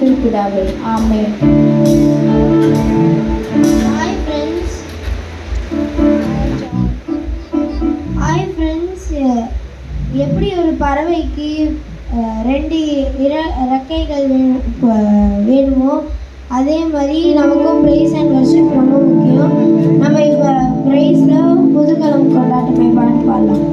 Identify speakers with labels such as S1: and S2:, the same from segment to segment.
S1: பரலோகத்தில் பிதாவே, ஆமென்.
S2: Hi friends, எப்படி ஒரு பறவைக்கு ரெண்டு இறக்கைகள் வேணுமோ அதே மாதிரி நமக்கும் ப்ரைஸ் அண்ட் வர்ஷிப் ரொம்ப முக்கியம். நம்ம இப்போ ப்ரைஸில் புதுக்கலம் கொண்டாட்டமே பாட்டு பாடலாம்.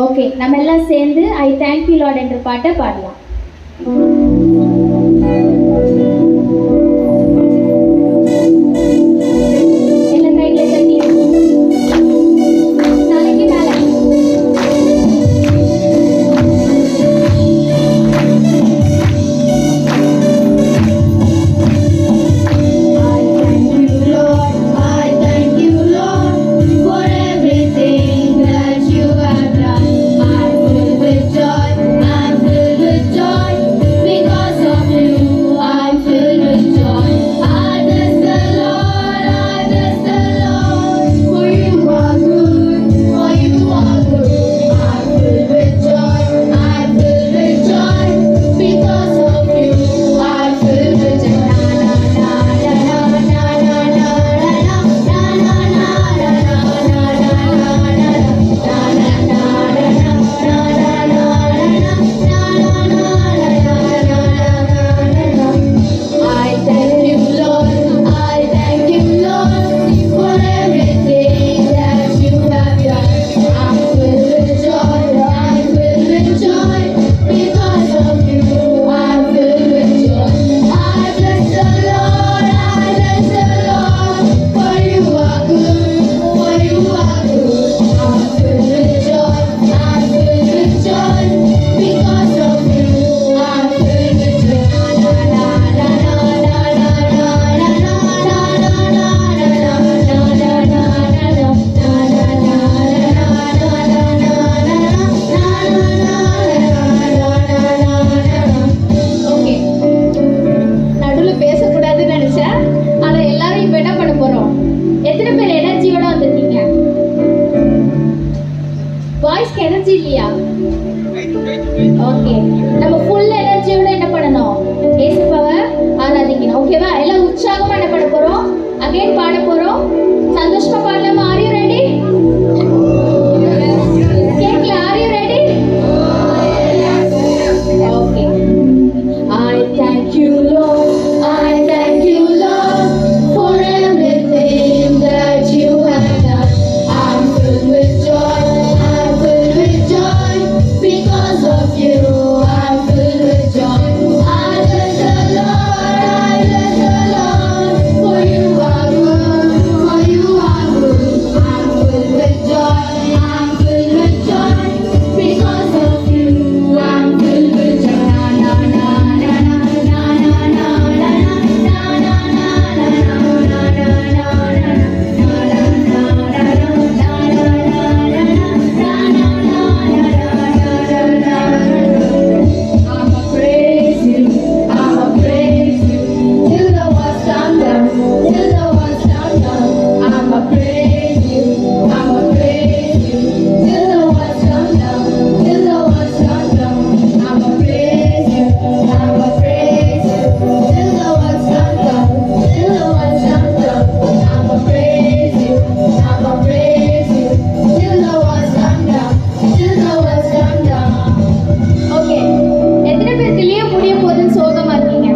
S1: ஓகே, நம்ம எல்லாம் சேர்ந்து ஐ தேங்க் யூ லார்ட் என்ற பாட்டை பாடலாம். அகைன் பாட போறோம். சந்தோஷமா பாடலாமா? Are you ready? கேட்கல. Are you ready? Okay. I thank you Lord, I thank you Lord for everything that you have done. I'm filled with joy, I'm filled with joy because of you. I'm filled with joy. I bless the Lord, I bless the Lord, for you are good, for you are good. I'm filled with joy, I'm filled with joy because of you. I'm filled with joy. Na na na na na na na na na I'ma praise you, I'ma praise you till the world's done done, till the world's done done. I'ma praise you, I'ma praise you till the world's done done, till the world's done done. I'ma praise you, I'ma praise you till the world's done done, till the world's done done. I'ma praise you, I'ma praise you till the world's done done, till the world's done done. Okay, எத்தனை பேருக்கு leave முடிய போகுதுன்னு சோகமா இருக்கீங்க?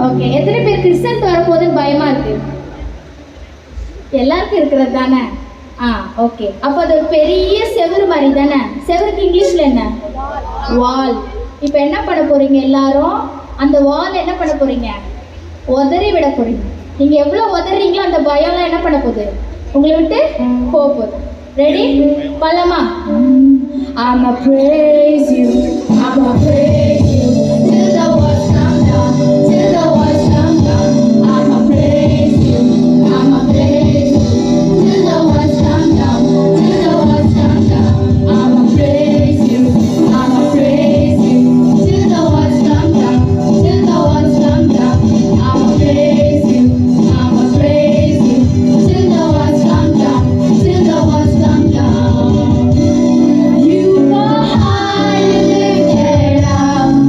S1: Okay, எத்தனை பேருக்கு result வரப்போகுதுன்னு பயமா இருக்கு? எல்லாருக்கும் இருக்கிறது தானே? ஓகே. அப்போ அது ஒரு பெரிய செவுரு மாதிரி தானே? செவருக்கு இங்கிலீஷ்ல என்ன? வால். இப்போ என்ன பண்ண போறீங்க எல்லாரும்? அந்த வால் என்ன பண்ண போறீங்க? உதறி விட போறீங்க. நீங்க எவ்வளவு உதறீங்களோ அந்த பயம்லாம் என்ன பண்ண போகுது? உங்களை விட்டு போக போகுது. ரெடி? பலமா? I'ma praise you, I'ma praise you till the world's done done, till the world's done done. I'ma praise you, I'ma praise you till the world's done done, till the world's done done. I'ma praise you, I'ma praise you till the world's done done, till the world's done done. I'ma praise you, I'ma praise you till the world's done done, till the world's done done. You are high and lifted up.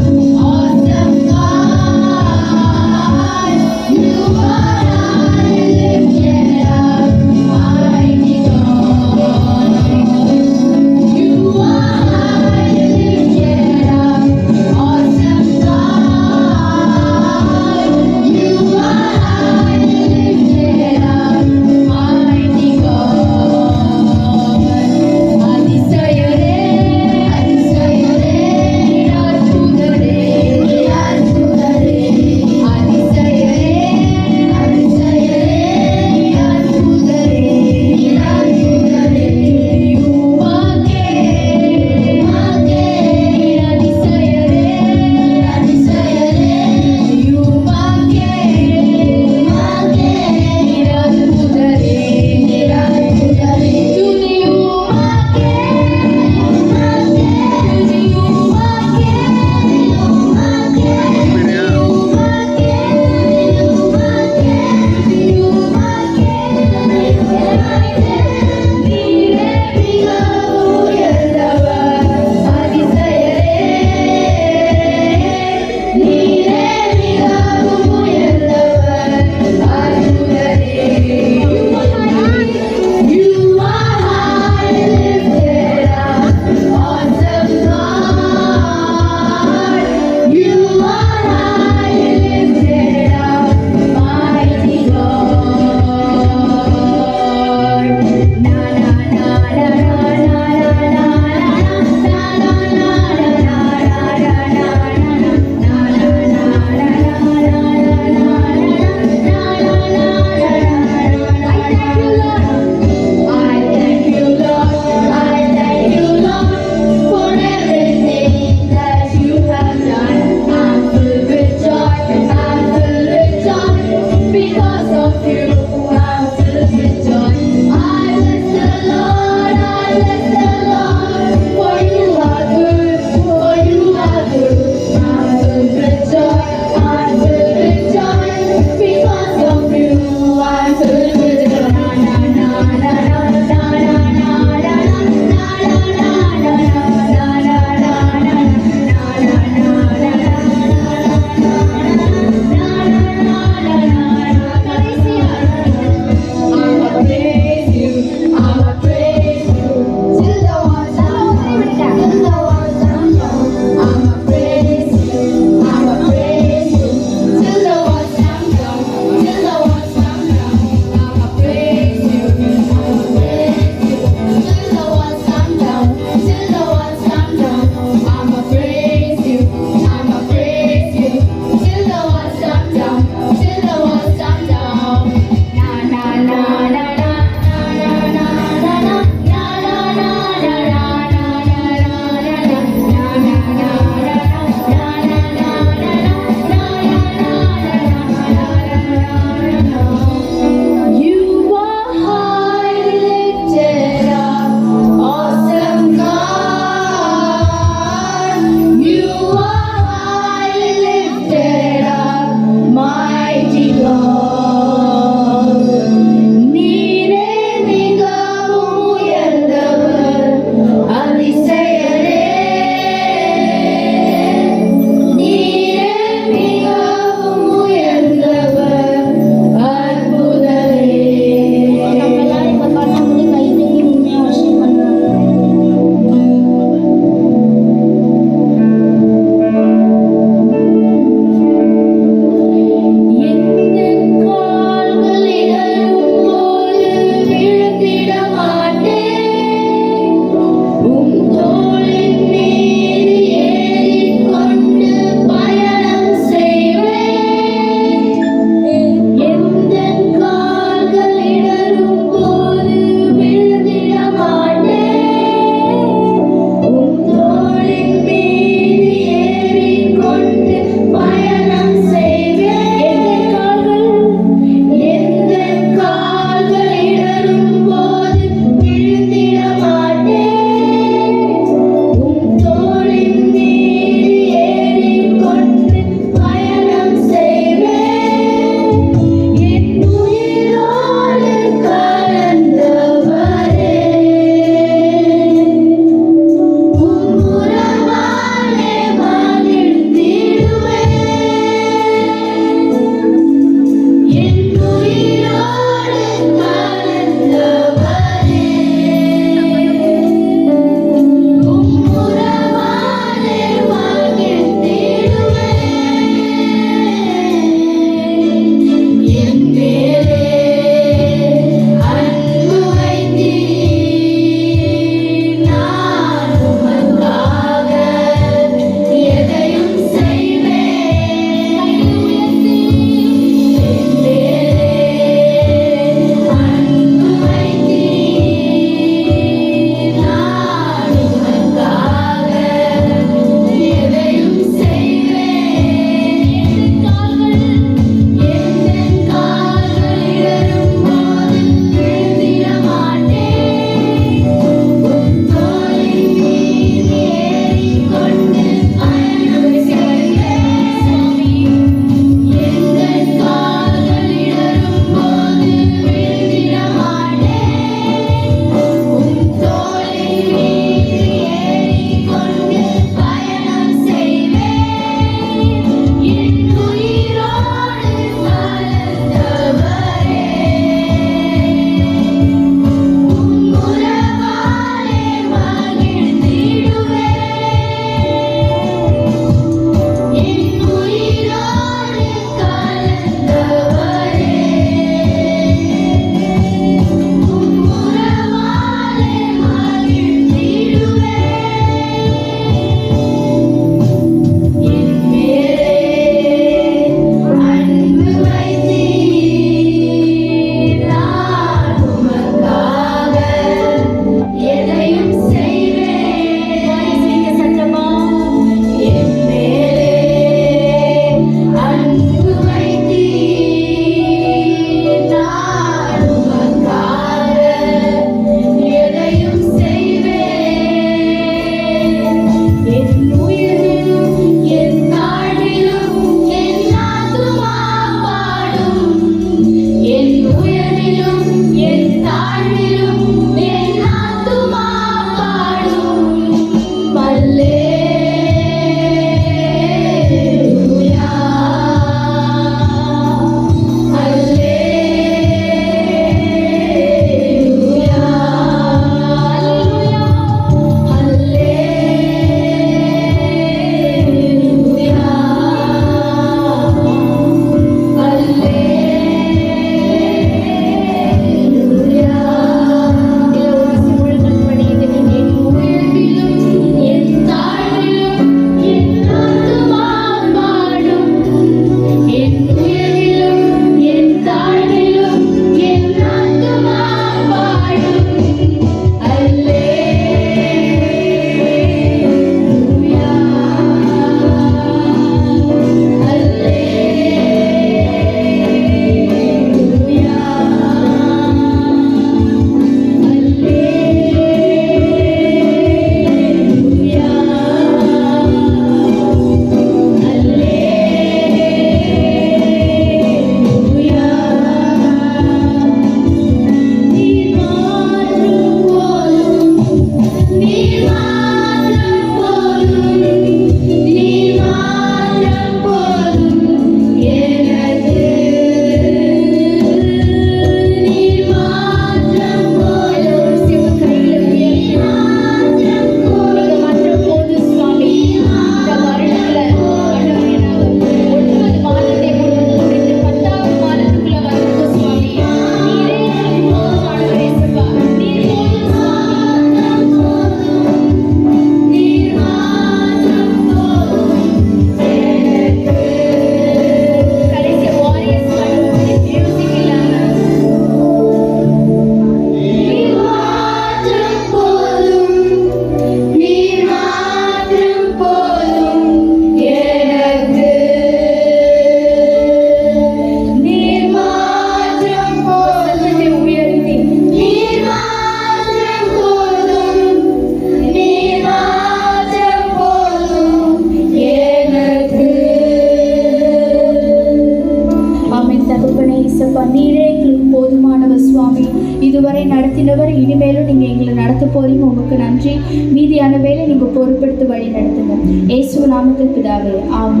S1: நடத்தினவர், இனிமேலும் நீங்கள் எங்களை நடத்த போறீங்க. உங்களுக்கு நன்றி. மீதியான வேலை நீங்கள் பொறுப்பெடுத்து வழி நடத்துங்க. இயேசு நாமத்தில் பிதாவே, ஆமென்.